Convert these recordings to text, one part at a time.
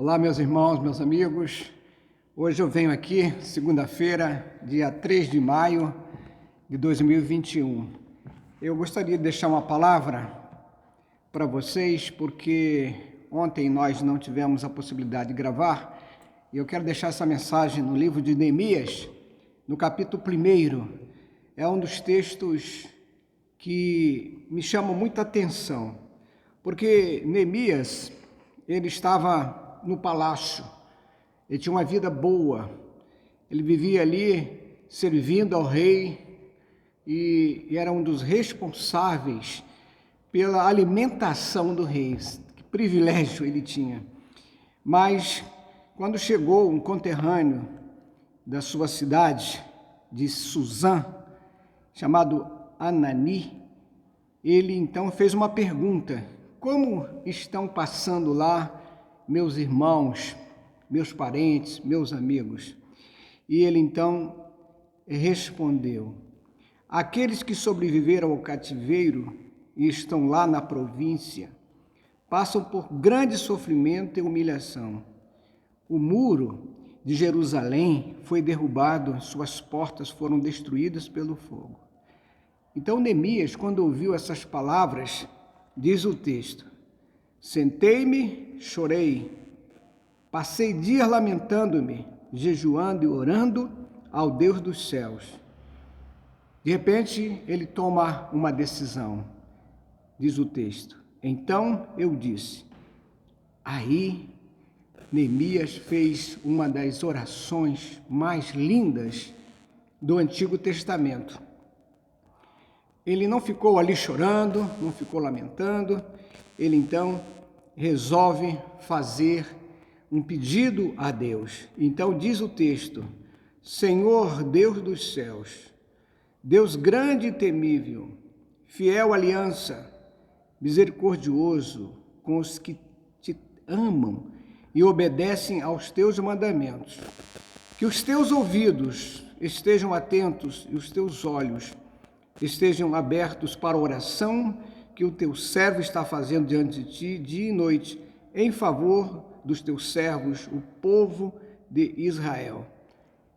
Olá, meus irmãos, meus amigos. Hoje eu venho aqui, segunda-feira, dia 3 de maio de 2021. Eu gostaria de deixar uma palavra para vocês, porque ontem nós não tivemos a possibilidade de gravar, e eu quero deixar essa mensagem no livro de Neemias, no capítulo 1. É um dos textos que me chamam muita atenção, porque Neemias, ele estava no palácio, ele tinha uma vida boa, ele vivia ali servindo ao rei e era um dos responsáveis pela alimentação do rei. Que privilégio ele tinha. Mas quando chegou um conterrâneo da sua cidade, de Suzã, chamado Anani, ele então fez uma pergunta: como estão passando lá meus irmãos, meus parentes, meus amigos? E ele então respondeu: aqueles que sobreviveram ao cativeiro e estão lá na província passam por grande sofrimento e humilhação. O muro de Jerusalém foi derrubado, suas portas foram destruídas pelo fogo. Então Neemias, quando ouviu essas palavras, diz o texto: sentei-me, chorei, passei dias lamentando-me, jejuando e orando ao Deus dos céus. De repente, ele toma uma decisão, diz o texto. Então eu disse. Aí, Neemias fez uma das orações mais lindas do Antigo Testamento. Ele não ficou ali chorando, não ficou lamentando. Ele então resolve fazer um pedido a Deus. Então diz o texto: Senhor Deus dos céus, Deus grande e temível, fiel aliança, misericordioso com os que te amam e obedecem aos teus mandamentos, que os teus ouvidos estejam atentos e os teus olhos estejam abertos para a oração que o teu servo está fazendo diante de ti dia e noite, em favor dos teus servos, o povo de Israel.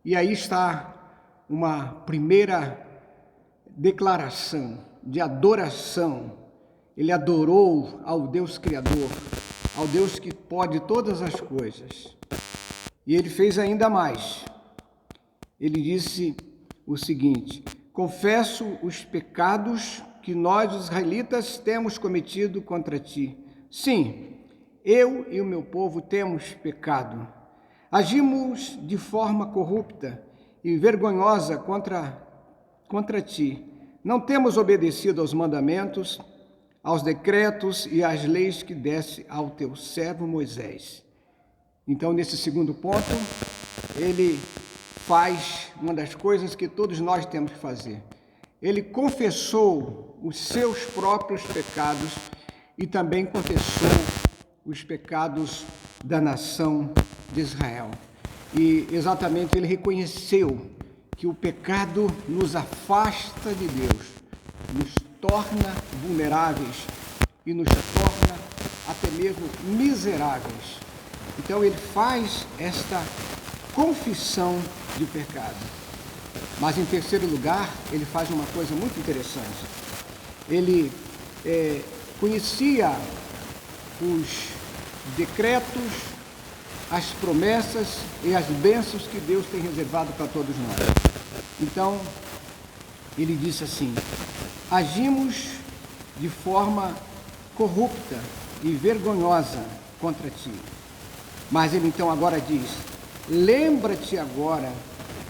E aí está uma primeira declaração de adoração. Ele adorou ao Deus Criador, ao Deus que pode todas as coisas. E ele fez ainda mais. Ele disse o seguinte: confesso os pecados que nós, os israelitas, temos cometido contra ti. Sim, eu e o meu povo temos pecado. Agimos de forma corrupta e vergonhosa contra ti. Não temos obedecido aos mandamentos, aos decretos e às leis que deste ao teu servo Moisés. Então, nesse segundo ponto, ele faz uma das coisas que todos nós temos que fazer. Ele confessou os seus próprios pecados e também confessou os pecados da nação de Israel. E exatamente ele reconheceu que o pecado nos afasta de Deus, nos torna vulneráveis e nos torna até mesmo miseráveis. Então ele faz esta confissão de pecado. Mas em terceiro lugar, ele faz uma coisa muito interessante. Ele conhecia os decretos, as promessas e as bênçãos que Deus tem reservado para todos nós. Então, ele disse assim: agimos de forma corrupta e vergonhosa contra ti. Mas ele então agora diz: lembra-te agora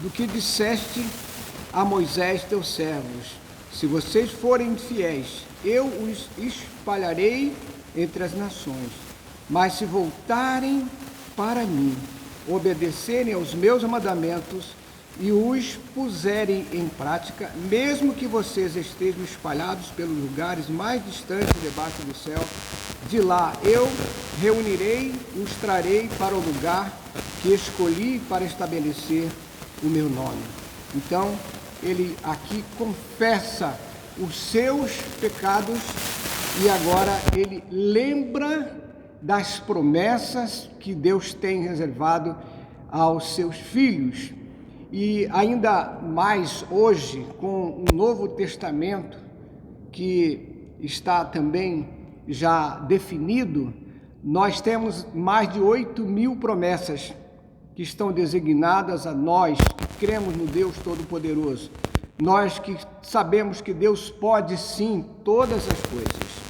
do que disseste a Moisés, teus servos. Se vocês forem fiéis, eu os espalharei entre as nações. Mas se voltarem para mim, obedecerem aos meus mandamentos e os puserem em prática, mesmo que vocês estejam espalhados pelos lugares mais distantes debaixo do céu, de lá eu reunirei e os trarei para o lugar que escolhi para estabelecer o meu nome. Então, ele aqui confessa os seus pecados e agora ele lembra das promessas que Deus tem reservado aos seus filhos. E ainda mais hoje, com o Novo Testamento, que está também já definido, nós temos mais de 8.000 promessas que estão designadas a nós que cremos no Deus Todo-Poderoso. Nós que sabemos que Deus pode sim todas as coisas.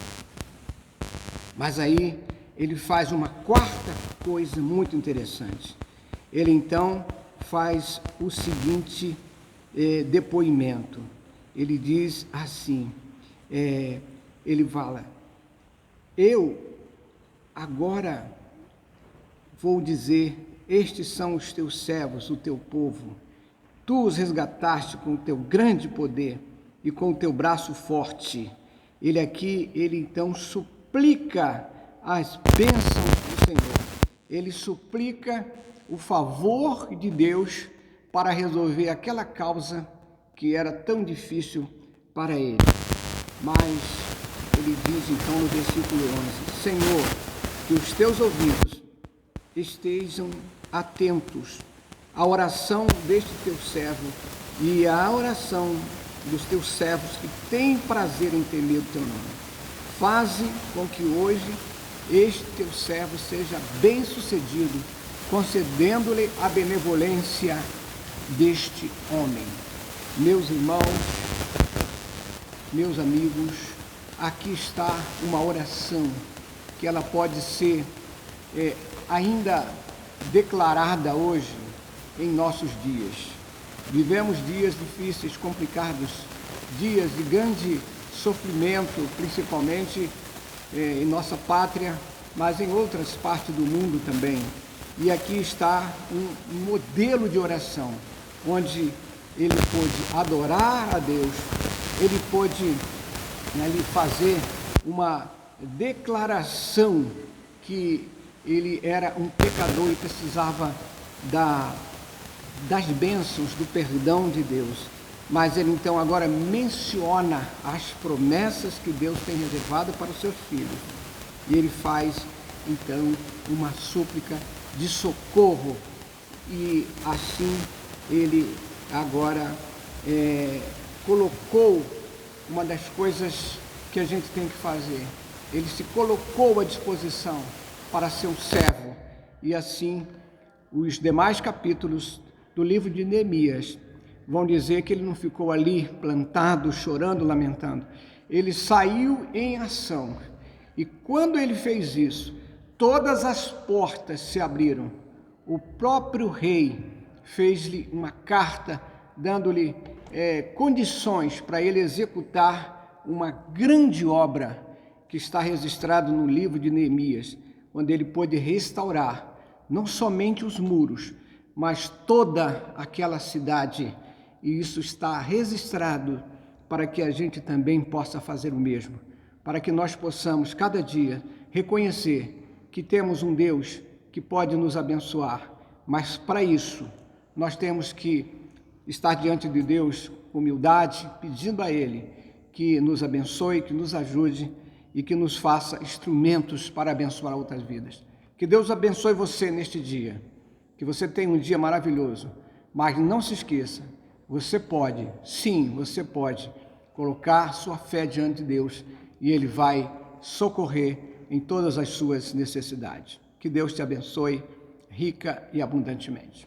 Mas aí ele faz uma quarta coisa muito interessante. Ele então faz o seguinte depoimento. Ele diz assim, ele fala, eu agora vou dizer, estes são os teus servos, o teu povo. Tu os resgataste com o teu grande poder e com o teu braço forte. Ele então suplica as bênçãos do Senhor. Ele suplica o favor de Deus para resolver aquela causa que era tão difícil para ele. Mas ele diz então no versículo 11, Senhor, que os teus ouvidos estejam atentos à oração deste teu servo e à oração dos teus servos que têm prazer em temer o teu nome. Faze com que hoje este teu servo seja bem-sucedido, concedendo-lhe a benevolência deste homem. Meus irmãos, meus amigos, aqui está uma oração que ela pode ser ainda declarada hoje em nossos dias. Vivemos dias difíceis, complicados, dias de grande sofrimento, principalmente em nossa pátria, mas em outras partes do mundo também. E aqui está um modelo de oração, onde ele pôde adorar a Deus, ele pôde ali fazer uma declaração que ele era um pecador e precisava das bênçãos, do perdão de Deus. Mas ele então agora menciona as promessas que Deus tem reservado para os seus filhos. E ele faz então uma súplica de socorro. E assim ele agora colocou uma das coisas que a gente tem que fazer. Ele se colocou à disposição para ser um servo. E assim os demais capítulos do livro de Neemias vão dizer que ele não ficou ali plantado, chorando, lamentando. Ele saiu em ação. E quando ele fez isso, todas as portas se abriram. O próprio rei fez-lhe uma carta, dando-lhe condições para ele executar uma grande obra que está registrado no livro de Neemias, onde ele pôde restaurar não somente os muros, mas toda aquela cidade. E isso está registrado para que a gente também possa fazer o mesmo, para que nós possamos cada dia reconhecer que temos um Deus que pode nos abençoar, mas para isso nós temos que estar diante de Deus com humildade, pedindo a Ele que nos abençoe, que nos ajude e que nos faça instrumentos para abençoar outras vidas. Que Deus abençoe você neste dia, que você tenha um dia maravilhoso, mas não se esqueça, você pode, sim, você pode colocar sua fé diante de Deus e Ele vai socorrer em todas as suas necessidades. Que Deus te abençoe rica e abundantemente.